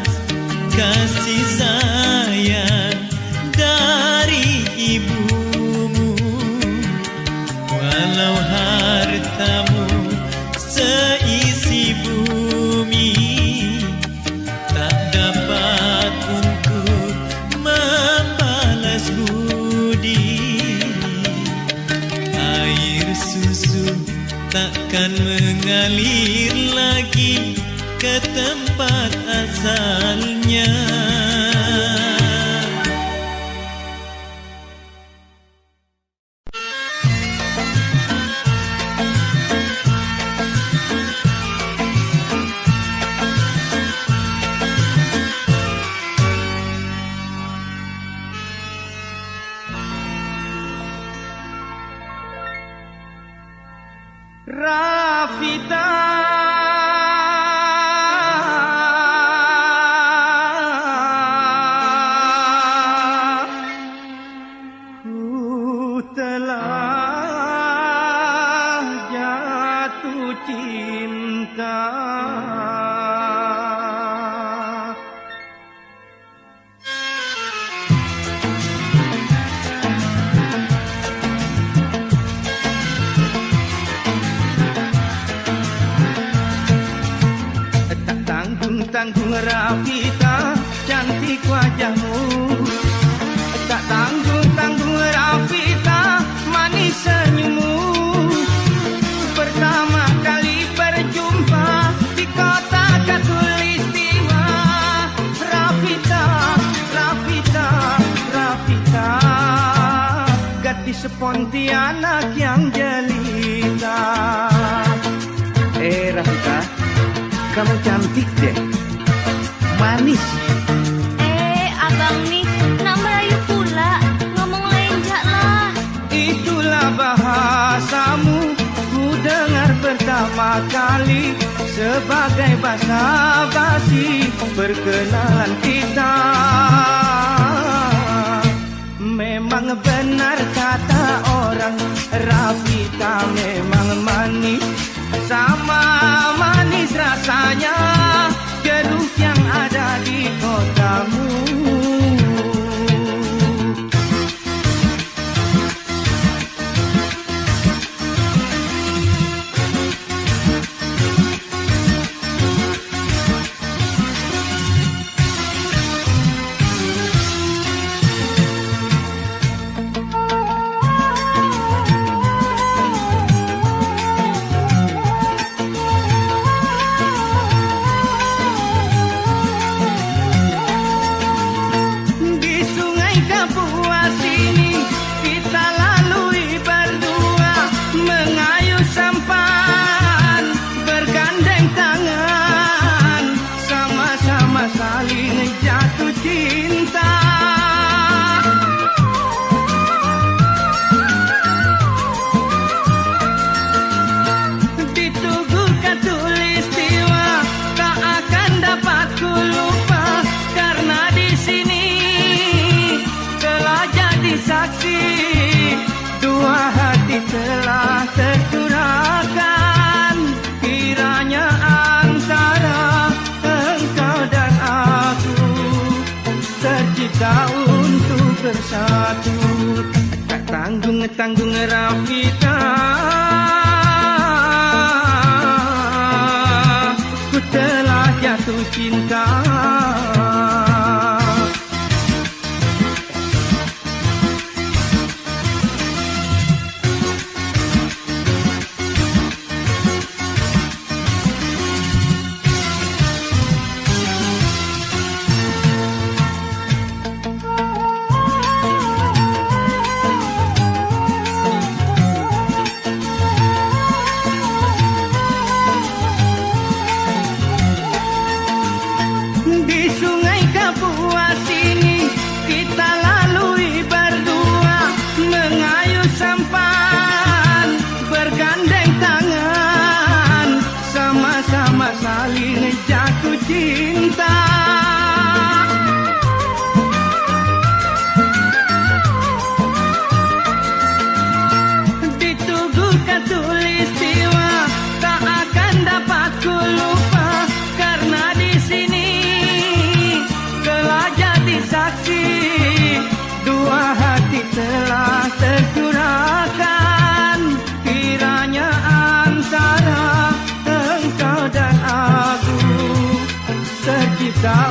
S7: kasih sayang dari ibumu. Walau hartamu seisi bumi, tak dapat untuk membalas budi. Air susu takkan mengalir lagi ke tempat asalnya.
S6: Rafita, ku telah jatuh cinta. Tanggung Rafita, cantik wajahmu. Tak tanggung
S1: Pontianak yang jelita. Rafika, kamu cantik deh, manis.
S5: Abang nih nak merayu pula, ngomong lenjak lah.
S1: Itulah bahasamu, ku dengar pertama kali sebagai basa-basi perkenalan kita. Memang benar kata orang, Rafika memang manis, sama manis rasanya jeruk yang ada di kotamu. Telah tercurahkan, kiranya antara engkau dan aku tercipta untuk bersatu. Tak tanggung-tanggung Rafika, ku telah jatuh cinta.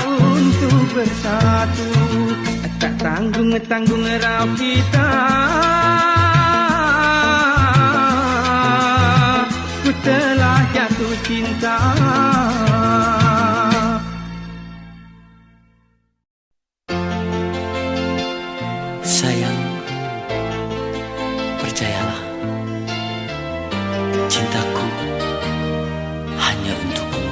S1: Untuk bersatu, tak tanggung-tanggung Rafika, ku telah jatuh cinta.
S2: Sayang, percayalah, cintaku hanya untukmu.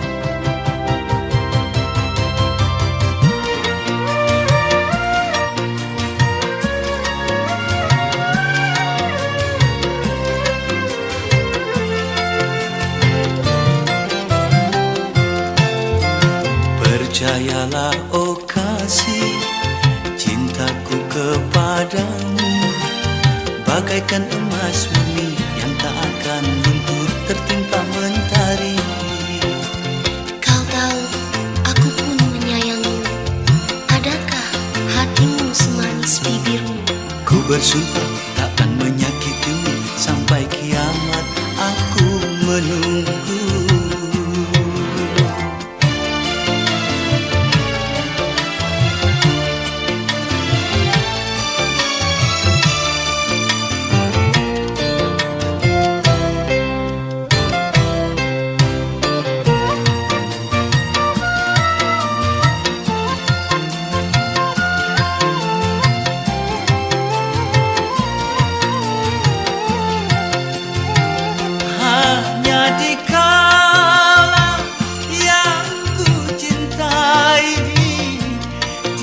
S2: Percayalah oh kasih, cintaku kepadamu bagaikan emas murni yang tak akan luntur tertimpa mentari.
S3: Kau tahu, aku pun menyayangimu. Adakah hatimu semanis bibirmu?
S2: Ku bersumpah takkan menyakitimu, sampai kiamat aku menunggu.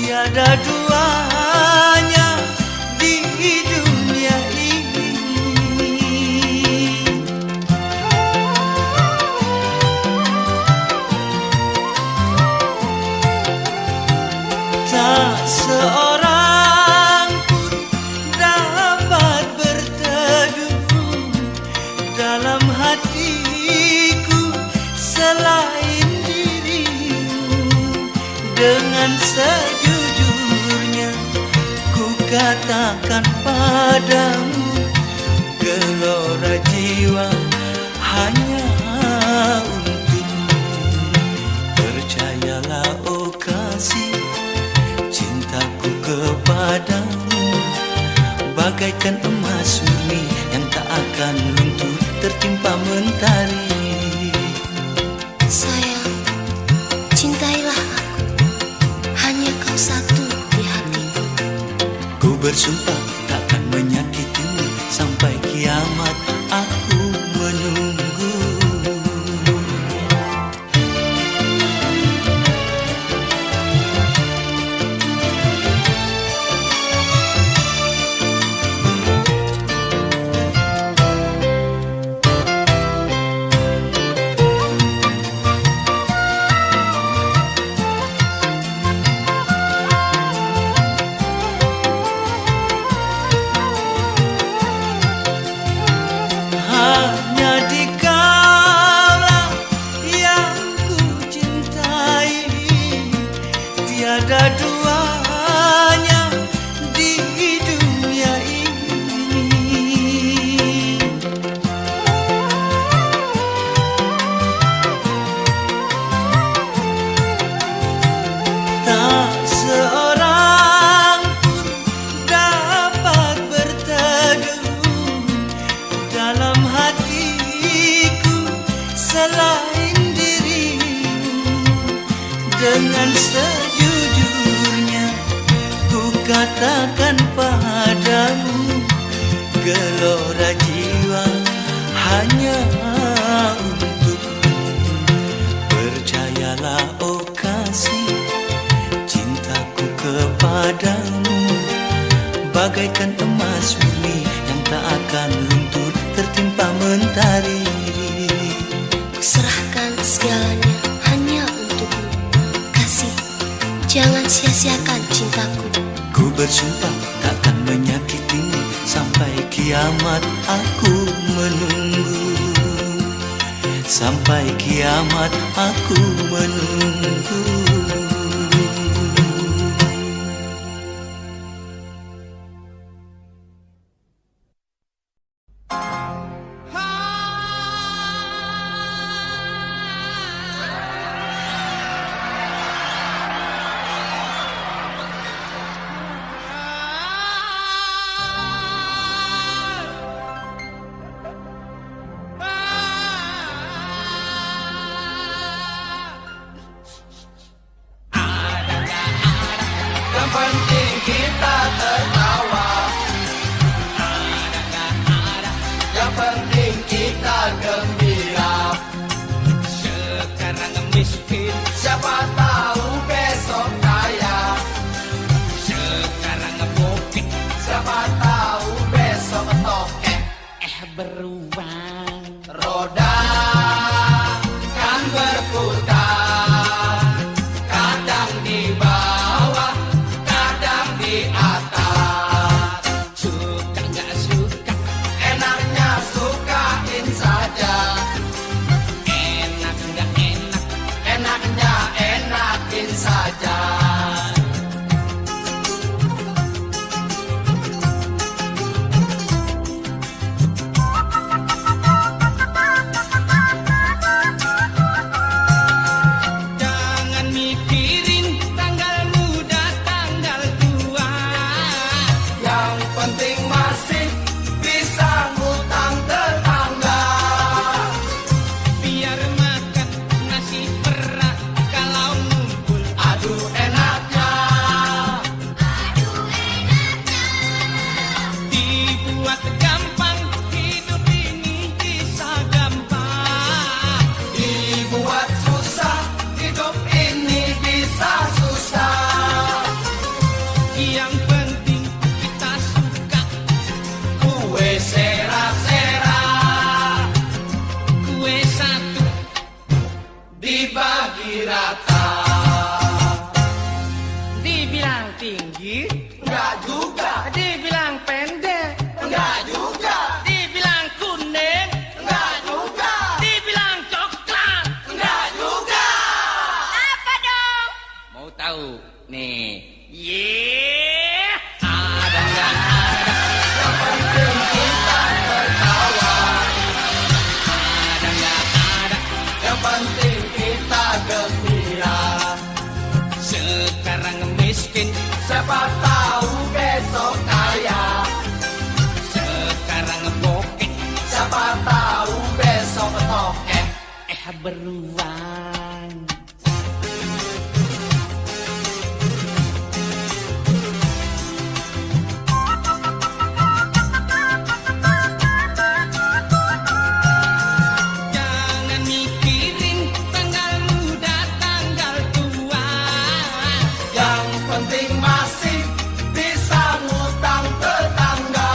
S2: tiada duanya di dunia ini. Tak seorang pun dapat berteduh dalam hatiku selain dirimu. Dengan sejujurnya ku katakan padamu, gelora jiwa hanya untukmu. Percayalah oh kasih, cintaku kepadamu bagaikan emas murni yang tak akan luntur tertimpa mentari.
S5: Sayang, cintailah aku, hanya kau satu di hatiku.
S2: Ku bersumpah takkan menyakitimu, sampai kiamat aku menunggu. Hanya dikaulah yang ku cintai, tiada duanya di dunia ini. Tak seorang pun dapat berteduh dalam hatiku selain dirimu. Dengan sejujurnya ku katakan padamu, gelora jiwa hanya untukmu. Percayalah oh kasih, cintaku kepadamu bagaikan emas murni yang tak akan luntur tertimpa mentari.
S5: Kuserahkan segalanya hanya untukmu. Kasih, jangan sia-siakan cintaku.
S2: Ku bersumpah takkan menyakitimu, sampai kiamat aku menunggu. Sampai kiamat aku menunggu.
S4: Yang penting kita tertawa. Yang penting kita gembira.
S6: Sekarang miskin,
S4: Siapa tahu besok kaya.
S6: sekarang bokeh,
S4: Siapa tahu besok tokek.
S6: beruang.
S4: Roda kan berputar, kadang di bawah, kadang di atas.
S6: Suka nggak suka,
S4: Enaknya sukain saja,
S6: enak nggak enak,
S4: enaknya enakin saja.
S6: Yang penting kita suka.
S4: Kue sera-sera
S6: Kue satu
S4: dibagi rata.
S6: dibilang tinggi,
S4: Enggak juga,
S6: dibilang pendek,
S4: enggak juga,
S6: dibilang kuning,
S4: enggak juga,
S6: dibilang coklat.
S4: enggak juga.
S6: Apa dong? Mau tahu? Nih. Ada nggak ada?
S4: Yang penting kita tertawa.
S6: Ada nggak ada?
S4: Yang penting kita gembira.
S6: Sekarang miskin,
S4: Siapa tahu besok kaya.
S6: sekarang bokeh,
S4: Siapa tahu besok tokek.
S6: beruang. Jangan mikirin tanggal muda, tanggal tua.
S4: Yang penting masih bisa ngutang tetangga.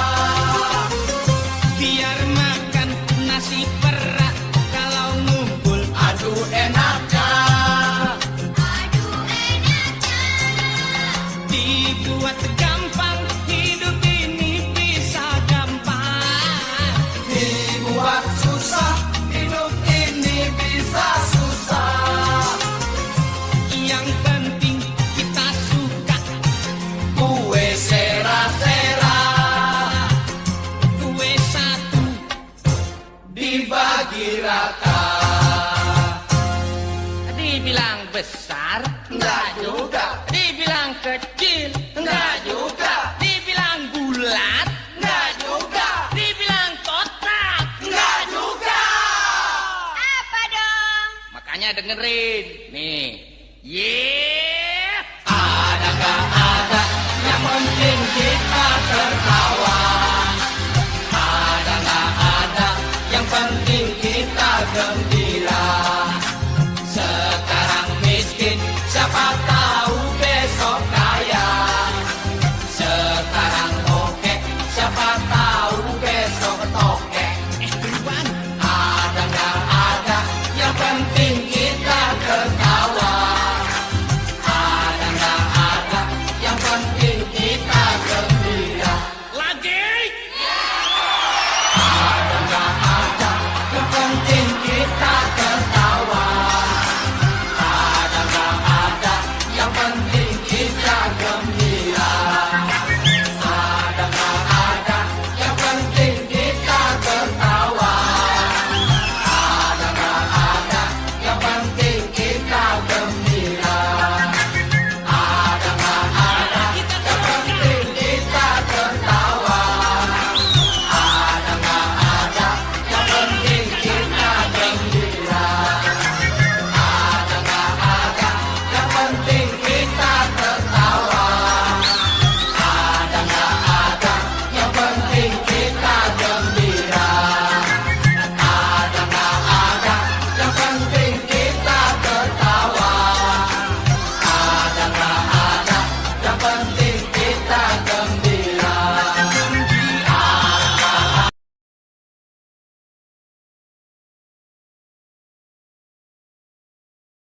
S6: Biar makan nasi perak kalau ngumpul.
S4: Aduh enaknya,
S6: Dibuat gampang, hidup ini bisa gampang.
S4: dibuat susah, hidup ini bisa susah.
S6: Yang penting kita suka.
S4: Kue sera-sera
S6: Kue satu
S4: dibagi rata.
S6: dibilang besar,
S4: Enggak juga,
S6: dibilang kecil,
S4: enggak juga,
S6: dibilang bulat,
S4: enggak juga,
S6: dibilang kotak.
S4: enggak juga.
S6: Makanya dengerin nih.